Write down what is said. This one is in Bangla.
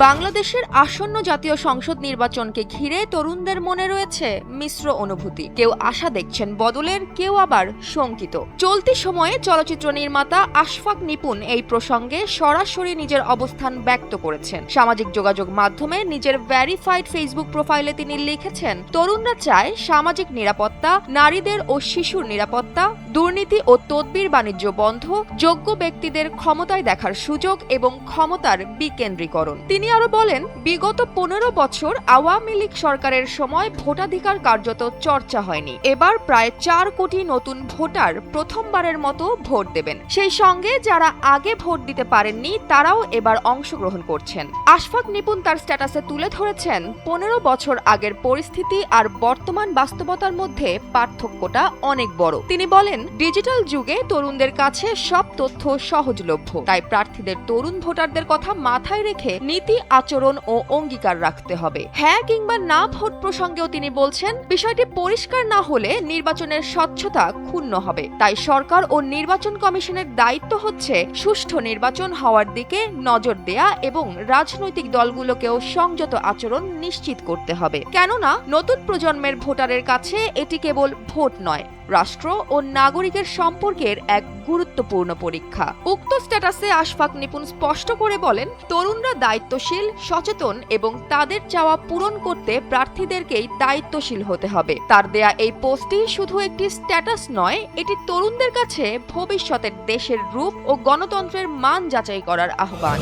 বাংলাদেশের আসন্ন জাতীয় সংসদ নির্বাচনকে ঘিরে তরুণদের মনে রয়েছে মিশ্র অনুভূতি। কেউ আশা দেখছেন বদলের, কেউ আবার শঙ্কিত। চলতি সময়ে চলচ্চিত্র নির্মাতা আশফাক নিপুণ এই প্রসঙ্গে সরাসরি নিজের অবস্থান ব্যক্ত করেছেন। সামাজিক যোগাযোগ মাধ্যমে নিজের ভেরিফাইড ফেসবুক প্রোফাইলে তিনি লিখেছেন, তরুণরা চায় সামাজিক নিরাপত্তা, নারীদের ও শিশুর নিরাপত্তা, দুর্নীতি ও তদবির বাণিজ্য বন্ধ, যোগ্য ব্যক্তিদের ক্ষমতায় দেখার সুযোগ এবং ক্ষমতার বিকেন্দ্রীকরণ। তিনি আরো বলেন, বিগত 15 বছর আওয়ামী লীগ সরকারের সময় ভোটাধিকার কার্যত চর্চা হয়নি। এবার প্রায় 4 কোটি নতুন ভোটার প্রথমবারের মতো ভোট দেবেন। সেই সঙ্গে যারা আগে ভোট দিতে পারেননি তারাও এবার অংশগ্রহণ করছেন। আশফাক নিপুণ তার স্ট্যাটাসে তুলে ধরেছেন, 15 বছর আগের পরিস্থিতি আর বর্তমান বাস্তবতার মধ্যে পার্থক্যটা অনেক বড়। তিনি বলেন, ডিজিটাল যুগে তরুণদের কাছে সব তথ্য সহজলভ্য, তাই প্রার্থীদের তরুণ ভোটারদের কথা মাথায় রেখে নীতি, আচরণ ও অঙ্গীকার রাখতে হবে। হ্যাঁ কিংবা না ভোট প্রসঙ্গেও তিনি বলছেন, বিষয়টি পরিষ্কার না হলে নির্বাচনের স্বচ্ছতা ক্ষুণ্ণ হবে। তাই সরকার ও নির্বাচন কমিশনের দায়িত্ব হচ্ছে সুষ্ঠু নির্বাচন হওয়ার দিকে নজর দেয়া এবং রাজনৈতিক দলগুলোকেও সংযত আচরণ নিশ্চিত করতে হবে। কেননা নতুন প্রজন্মের ভোটারের কাছে এটি কেবল ভোট নয়, রাষ্ট্র ও নাগরিকের সম্পর্কের এক গুরুত্বপূর্ণ পরীক্ষা। উক্ত স্ট্যাটাসে আশফাক নিপুণ স্পষ্ট করে বলেন, তরুণরা দায়িত্বশীল, সচেতন এবং তাদের চাওয়া পূরণ করতে প্রার্থীদেরকেই দায়িত্বশীল হতে হবে। তার দেয়া এই পোস্টটি শুধু একটি স্ট্যাটাস নয়, এটি তরুণদের কাছে ভবিষ্যতের দেশের রূপ ও গণতন্ত্রের মান যাচাই করার আহ্বান।